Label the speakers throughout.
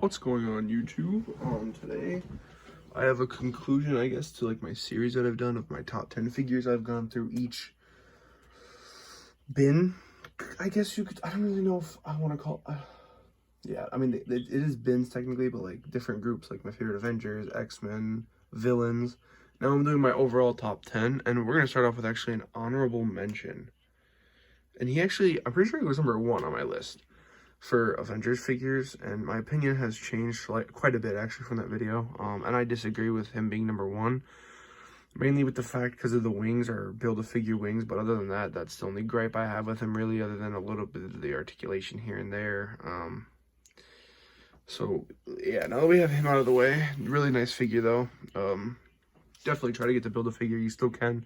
Speaker 1: What's going on, YouTube? Today I have a conclusion, I guess, to like my series that I've done of my top 10 figures I've gone through each bin. I guess you could, I don't really know if I want to call yeah, I mean, it is bins technically, but like different groups, like my favorite Avengers, X-Men, villains. Now I'm doing my overall top 10, and we're going to start off with actually an honorable mention. And he actually, I'm pretty sure he was number 1 on my list for Avengers figures, and my opinion has changed like quite a bit actually from that video. And I disagree with him being number 1, mainly with the fact because of the wings, or Build-A-Figure wings. But other than that, that's the only gripe I have with him, really, other than a little bit of the articulation here and there. So yeah, now that we have him out of the way, really nice figure though. Definitely try to get the Build-A-Figure. You still can.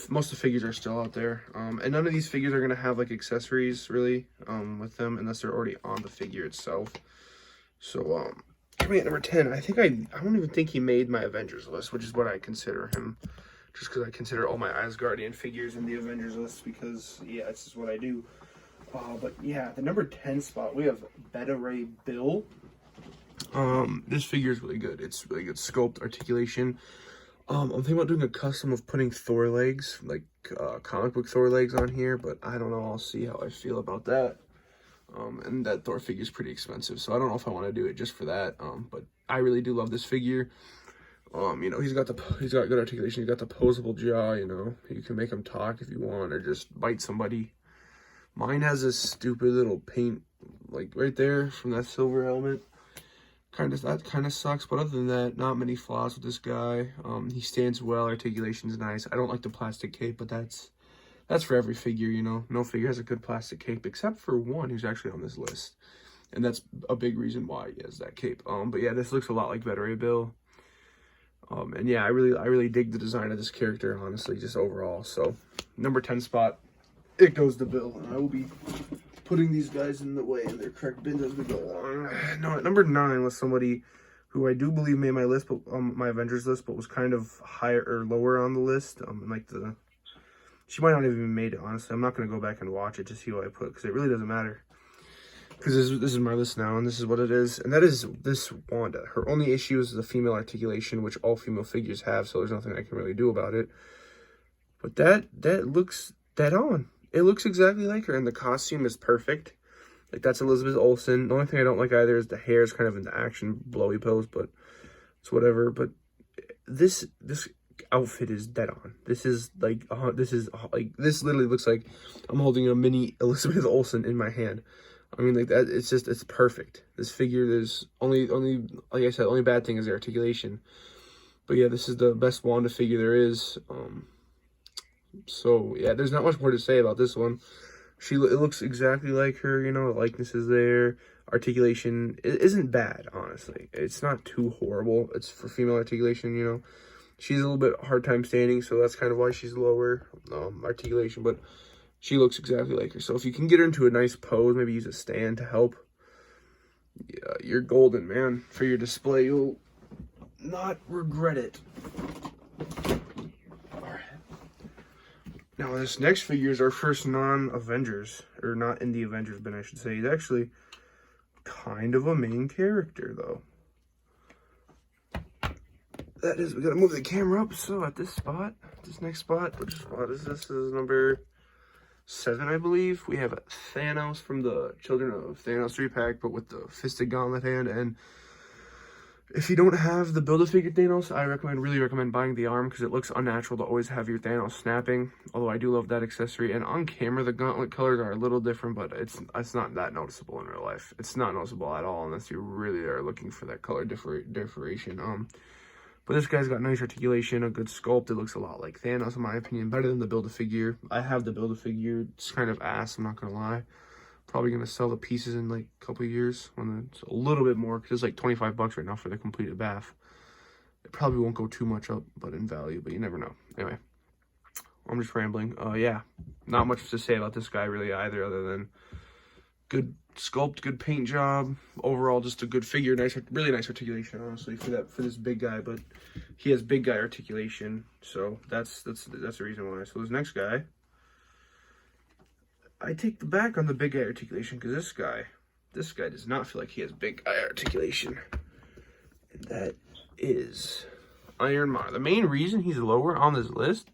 Speaker 1: Most of the figures are still out there, and none of these figures are gonna have like accessories really with them unless they're already on the figure itself. So coming at number 10, I don't even think he made my Avengers list, which is what I consider him, just because I consider all my Asgardian figures in the Avengers list, because yeah, it's just what I do. But yeah, the number 10 spot, we have Beta Ray Bill. This figure is really good. It's really good sculpt, articulation. I'm thinking about doing a custom of putting Thor legs, like comic book Thor legs on here, but I don't know. I'll see how I feel about that. And that Thor figure is pretty expensive, so I don't know if I want to do it just for that. But I really do love this figure. You know, he's got good articulation. He's got the posable jaw. You know, you can make him talk if you want, or just bite somebody. Mine has this stupid little paint, like right there from that silver helmet. That kind of sucks, but other than that, not many flaws with this guy. He stands well, articulation's nice. I don't like the plastic cape, but that's for every figure, you know. No figure has a good plastic cape except for one who's actually on this list, and that's a big reason why he has that cape. But yeah, this looks a lot like Beta Ray Bill. And yeah, I really dig the design of this character, honestly, just overall. So number 10 spot, it goes to Bill, and I will be putting these guys in the way in their correct bins as we go along. No, at number 9 was somebody who I do believe made my list, but my Avengers list, but was kind of higher or lower on the list. Like she might not have even made it, honestly. I'm not gonna go back and watch it to see what I put, because it really doesn't matter. Because this is my list now, and this is what it is, and that is this Wanda. Her only issue is the female articulation, which all female figures have, so there's nothing I can really do about it. But that looks dead on. It looks exactly like her, and the costume is perfect. Like, that's Elizabeth Olsen. The only thing I don't like either is the hair is kind of in the action blowy pose, but it's whatever. But this outfit is dead on. This literally looks like I'm holding a mini Elizabeth Olsen in my hand. I mean, like that. It's perfect. This figure, there's only like I said, only bad thing is the articulation. But yeah, this is the best Wanda figure there is. So yeah, there's not much more to say about this one. It looks exactly like her, you know, the likeness is there. Articulation isn't bad, honestly. It's not too horrible. It's for female articulation, you know. She's a little bit hard time standing, so that's kind of why she's lower articulation, but she looks exactly like her. So if you can get her into a nice pose, maybe use a stand to help, yeah, you're golden, man. For your display, you'll not regret it. Now, this next figure is our first non-Avengers, or not in the Avengers bin, I should say. He's actually kind of a main character, though. That is, we gotta move the camera up. So at this next spot, which spot is this? This is number 7, I believe. We have Thanos from the Children of Thanos 3-pack, but with the fisted gauntlet hand. And if you don't have the Build-A-Figure Thanos, I really recommend buying the arm, because it looks unnatural to always have your Thanos snapping. Although I do love that accessory. And on camera, the gauntlet colors are a little different, but it's not that noticeable in real life. It's not noticeable at all unless you really are looking for that color differentiation. But this guy's got nice articulation, a good sculpt. It looks a lot like Thanos, in my opinion. Better than the Build-A-Figure. I have the Build-A-Figure. It's kind of ass, I'm not gonna lie. Probably gonna sell the pieces in like a couple of years when it's a little bit more, because it's like 25 bucks right now for the completed bath. It probably won't go too much up, but in value, but you never know. Anyway, I'm just rambling. Yeah, not much to say about this guy really either, other than good sculpt, good paint job. Overall, just a good figure. Really nice articulation, honestly, for this big guy. But he has big guy articulation, so that's the reason why. So this next guy, I take the back on the big guy articulation, because this guy this guy does not feel like he has big eye articulation. And that is Iron Marve. The main reason he's lower on this list,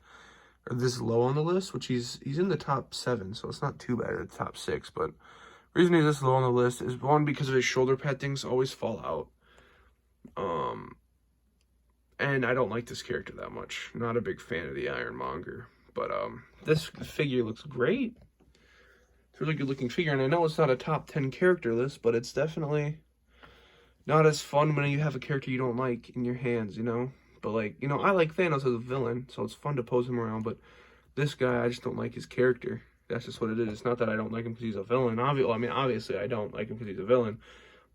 Speaker 1: or this low on the list, which he's in the top 7, so it's not too bad at the top 6, but the reason he's this low on the list is, one, because of his shoulder pad things always fall out. And I don't like this character that much. Not a big fan of the Ironmonger. But this figure looks great. It's a really good looking figure, and I know it's not a top 10 character list, but it's definitely not as fun when you have a character you don't like in your hands, you know? But like, you know, I like Thanos as a villain, so it's fun to pose him around, but this guy, I just don't like his character. That's just what it is. It's not that I don't like him because he's a villain. Obviously, I don't like him because he's a villain.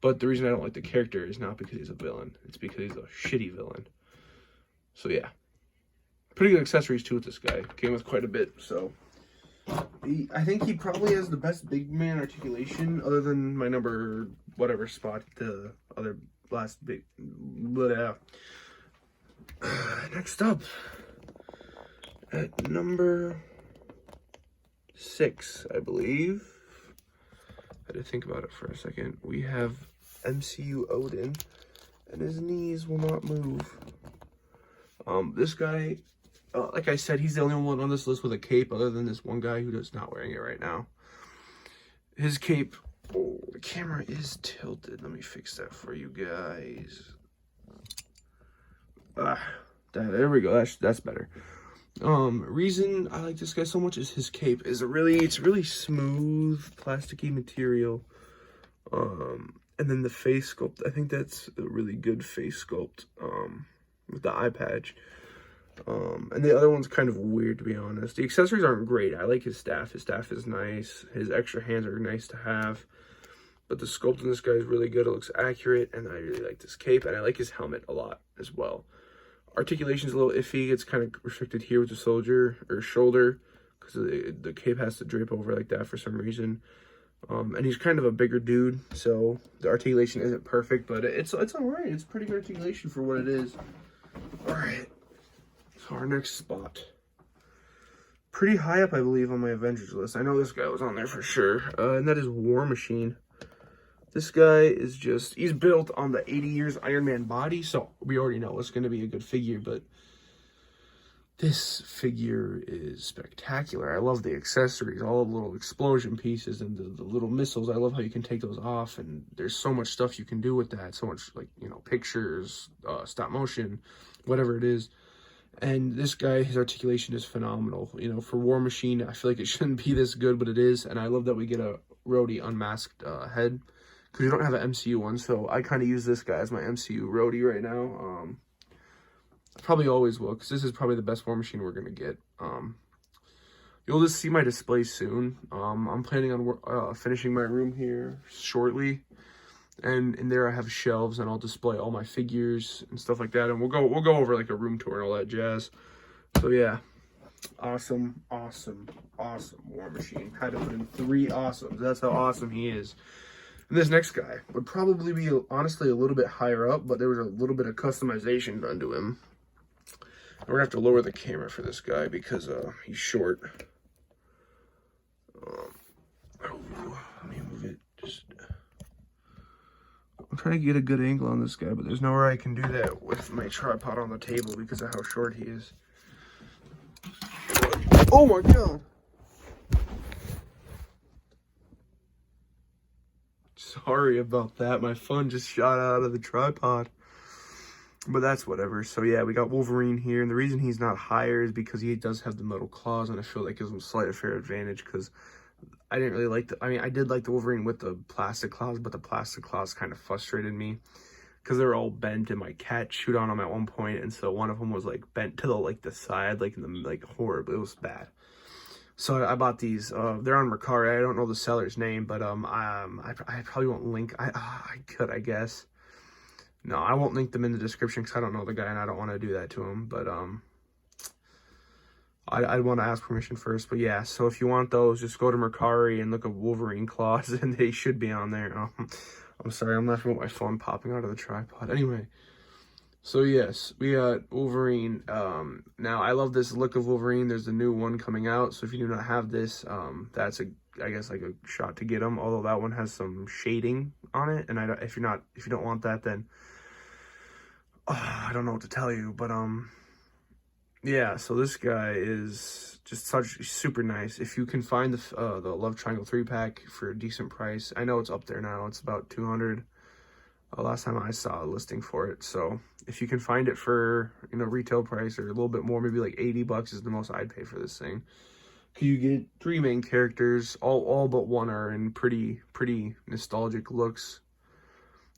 Speaker 1: But the reason I don't like the character is not because he's a villain. It's because he's a shitty villain. So yeah. Pretty good accessories too with this guy. Came with quite a bit, so. I think he probably has the best big man articulation, other than my number whatever spot, the other last big. Next up, at number 6, I believe. I had to think about it for a second. We have MCU Odin, and his knees will not move. This guy, like I said, he's the only one on this list with a cape, other than this one guy who is not wearing it right now. His cape, oh, the camera is tilted. Let me fix that for you guys. There we go. That's better. Reason I like this guy so much is his cape is it's really smooth, plasticky material. And then the face sculpt, I think that's a really good face sculpt, with the eye patch. And the other one's kind of weird, to be honest. The accessories aren't great. I like his staff. His staff is nice. His extra hands are nice to have. But the sculpt in this guy is really good. It looks accurate, and I really like this cape, and I like his helmet a lot as well. Articulation's a little iffy. It's kind of restricted here with the shoulder, because the cape has to drape over like that for some reason. And he's kind of a bigger dude, so the articulation isn't perfect, but it's all right. It's pretty good articulation for what it is. All right, so our next spot, pretty high up, I believe, on my Avengers list. I know this guy was on there for sure, and that is War Machine. This guy is he's built on the 80 years Iron Man body, so we already know it's going to be a good figure, but this figure is spectacular. I love the accessories, all the little explosion pieces and the little missiles. I love how you can take those off, and there's so much stuff you can do with that. So much, like, you know, pictures, stop motion, whatever it is. And this guy, his articulation is phenomenal. You know, for War Machine, I feel like it shouldn't be this good, but it is. And I love that we get a Rhodey unmasked head, because we don't have an MCU one. So I kind of use this guy as my MCU Rhodey right now. Probably always will, because this is probably the best War Machine we're going to get. You'll just see my display soon. I'm planning on finishing my room here shortly. And in there I have shelves, and I'll display all my figures and stuff like that. And we'll go over like a room tour and all that jazz. So yeah, awesome War Machine. Had to put in 3 awesomes. That's how awesome he is. And this next guy would probably be, honestly, a little bit higher up, but there was a little bit of customization done to him. We're going to have to lower the camera for this guy because he's short. Let me move it. I'm trying to get a good angle on this guy, but there's nowhere I can do that with my tripod on the table because of how short he is. Oh my god! Sorry about that. My phone just shot out of the tripod. But that's whatever. So yeah, we got Wolverine here. And the reason he's not higher is because he does have the metal claws. And I feel that gives him a slight fair advantage. Because I didn't really like I did like the Wolverine with the plastic claws. But the plastic claws kind of frustrated me. Because they were all bent. And my cat chewed on them at one point. And so one of them was like bent to the side. Like in the horrible. It was bad. So I bought these. They're on Mercari. I don't know the seller's name, but I probably won't link. I could, I guess. No, I won't link them in the description because I don't know the guy and I don't want to do that to him. But I'd want to ask permission first. But yeah, so if you want those, just go to Mercari and look at Wolverine claws, and they should be on there. I'm sorry, I'm laughing with my phone popping out of the tripod. Anyway. So yes, we got Wolverine. Now I love this look of Wolverine. There's a new one coming out, so if you do not have this, that's a I guess like a shot to get them. Although that one has some shading on it, and if you don't want that, then I don't know what to tell you. But yeah. So this guy is just super nice. If you can find the Love Triangle 3-pack for a decent price, I know it's up there now. It's about 200. Last time I saw a listing for it. So if you can find it for, you know, retail price or a little bit more, maybe like 80 bucks is the most I'd pay for this thing. You get 3 main characters, all but one are in pretty nostalgic looks,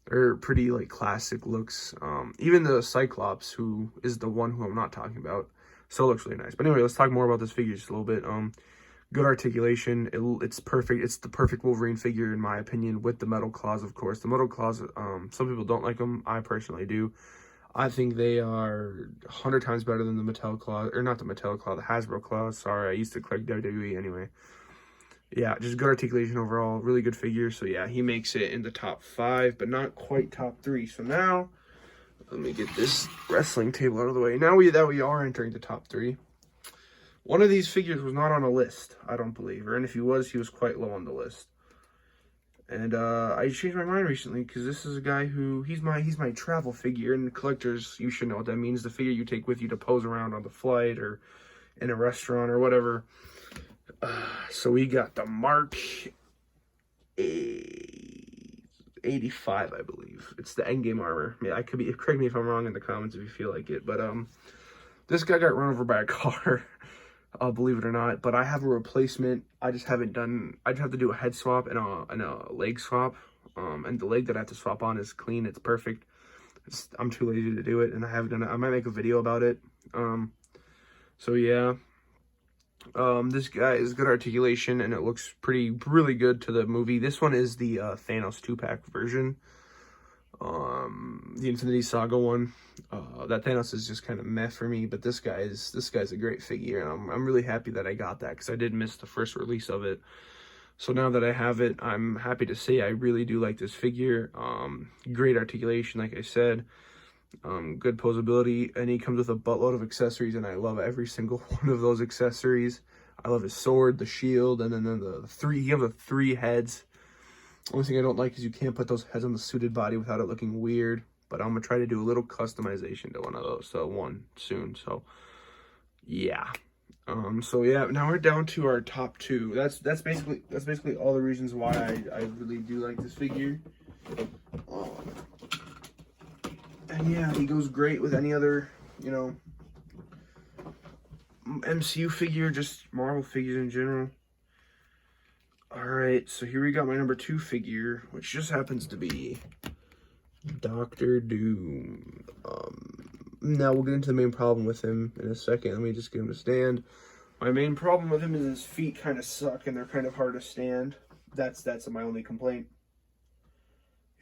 Speaker 1: or pretty like classic looks. Even the Cyclops, who is the one who I'm not talking about, still looks really nice. But anyway, let's talk more about this figure just a little bit. Good articulation. It's perfect. It's the perfect Wolverine figure in my opinion, with the metal claws, of course. The metal claws, some people don't like them. I personally do. I think they are 100 times better than the Mattel claw, or not the Mattel claw, the Hasbro claws. Sorry, I used to collect WWE anyway. Yeah, just good articulation overall. Really good figure. So yeah, he makes it in the top 5, but not quite top 3. So now, let me get this wrestling table out of the way. Now that we are entering the top 3. One of these figures was not on a list, I don't believe. And if he was quite low on the list. And I changed my mind recently because this is a guy who, he's my travel figure. And collectors, you should know what that means. The figure you take with you to pose around on the flight or in a restaurant or whatever. So we got the Mark 85, I believe. It's the Endgame armor. Yeah, I could be, correct me if I'm wrong in the comments if you feel like it. But this guy got run over by a car. Believe it or not, but I have a replacement. I just haven't done. I'd have to do a head swap and a leg swap. And the leg that I have to swap on is clean. It's perfect. I'm too lazy to do it, and I haven't done it. I might make a video about it. So yeah. This guy is good articulation, and it looks really good to the movie. This one is the Thanos 2-pack version. The Infinity Saga one. That Thanos is just kind of meh for me, but this guy's a great figure. I'm really happy that I got that because I did miss the first release of it. So now that I have it, I'm happy to say I really do like this figure. Great articulation, like I said. Good posability, and he comes with a buttload of accessories, and I love every single one of those accessories. I love his sword, the shield, and then the 3. He has the 3 heads. Only thing I don't like is you can't put those heads on the suited body without it looking weird. But I'm gonna try to do a little customization to one of those, one soon. So yeah. So yeah, now we're down to our top 2. That's basically all the reasons why I really do like this figure. And yeah, he goes great with any other, you know, MCU figure, just Marvel figures in general. Alright, so here we got my number 2 figure, which just happens to be Doctor Doom. Now we'll get into the main problem with him in a second. Let me just get him to stand. My main problem with him is his feet kind of suck and they're kind of hard to stand. That's my only complaint.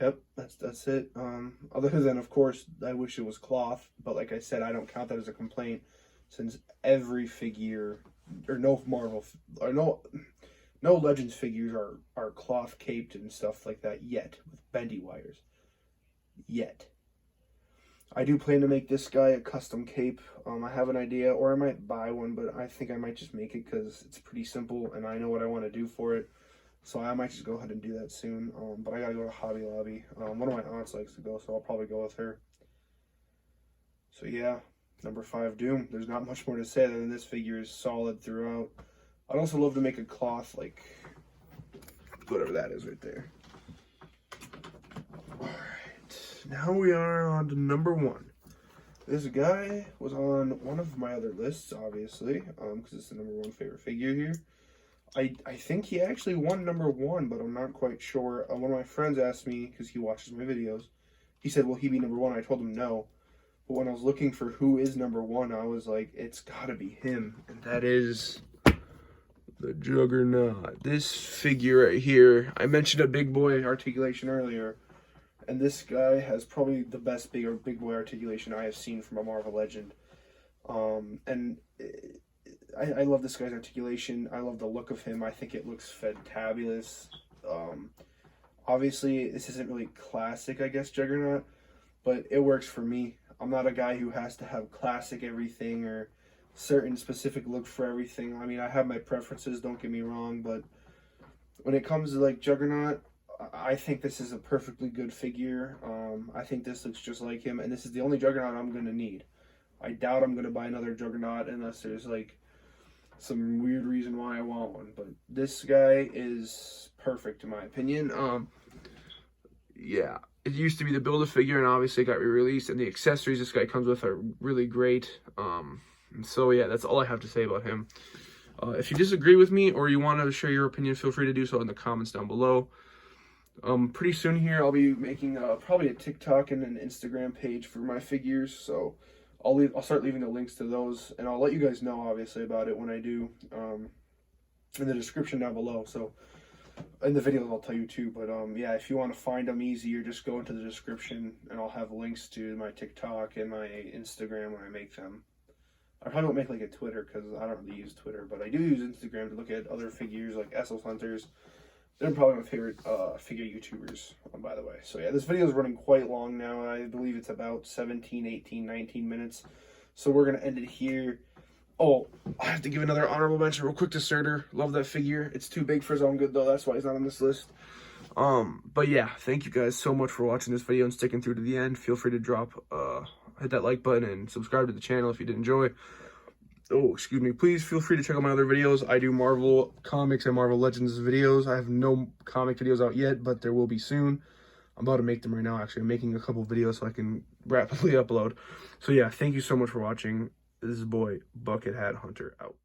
Speaker 1: Yep, that's it. Other than, of course, I wish it was cloth, but like I said, I don't count that as a complaint since every figure, or no Marvel, or no Legends figures are cloth caped and stuff like that yet, with bendy wires. Yet. I do plan to make this guy a custom cape. I have an idea, or I might buy one, but I think I might just make it because it's pretty simple and I know what I want to do for it. So I might just go ahead and do that soon. But I gotta go to Hobby Lobby. One of my aunts likes to go, so I'll probably go with her. So yeah, number 5, Doom. There's not much more to say other than this figure is solid throughout. I'd also love to make a cloth, like, whatever that is right there. Alright, now we are on to number 1. This guy was on one of my other lists, obviously, because it's the number 1 favorite figure here. I think he actually won number 1, but I'm not quite sure. One of my friends asked me, because he watches my videos, he said, will he be number 1? I told him no. But when I was looking for who is number 1, I was like, it's gotta be him. And that is the Juggernaut. This figure right here, I mentioned a big boy articulation earlier. And this guy has probably the best big boy articulation I have seen from a Marvel Legend. I love this guy's articulation. I love the look of him. I think it looks fantabulous. Obviously, this isn't really classic, I guess, Juggernaut, but it works for me. I'm not a guy who has to have classic everything or certain specific look for everything. I mean, I have my preferences, don't get me wrong, but when it comes to like Juggernaut, I think this is a perfectly good figure. I think this looks just like him, and this is the only Juggernaut I'm gonna need. I doubt I'm gonna buy another Juggernaut unless there's like some weird reason why I want one. But this guy is perfect in my opinion. Yeah, it used to be the Build-A-Figure, and obviously it got re-released, and the accessories this guy comes with are really great. And so yeah, that's all I have to say about him. If you disagree with me or you want to share your opinion, feel free to do so in the comments down below. Pretty soon here, I'll be making probably a TikTok and an Instagram page for my figures, so I'll start leaving the links to those, and I'll let you guys know obviously about it when I do, in the description down below. So in the videos I'll tell you too, but yeah, if you want to find them easier, just go into the description, and I'll have links to my TikTok and my Instagram when I make them. I probably won't make like a Twitter because I don't really use Twitter, but I do use Instagram to look at other figures like SL Hunters. They're probably my favorite figure YouTubers, by the way. So yeah, this video is running quite long now. I believe it's about 17, 18, 19 minutes. So we're going to end it here. Oh, I have to give another honorable mention real quick to Surtur. Love that figure. It's too big for his own good, though. That's why he's not on this list. But yeah, thank you guys so much for watching this video and sticking through to the end. Feel free to hit that like button and subscribe to the channel if you did enjoy. Oh, excuse me. Please feel free to check out my other videos. I do Marvel Comics and Marvel Legends videos. I have no comic videos out yet, but there will be soon. I'm about to make them right now, actually. I'm making a couple videos so I can rapidly upload. So yeah, thank you so much for watching. This is boy Bucket Hat Hunter out.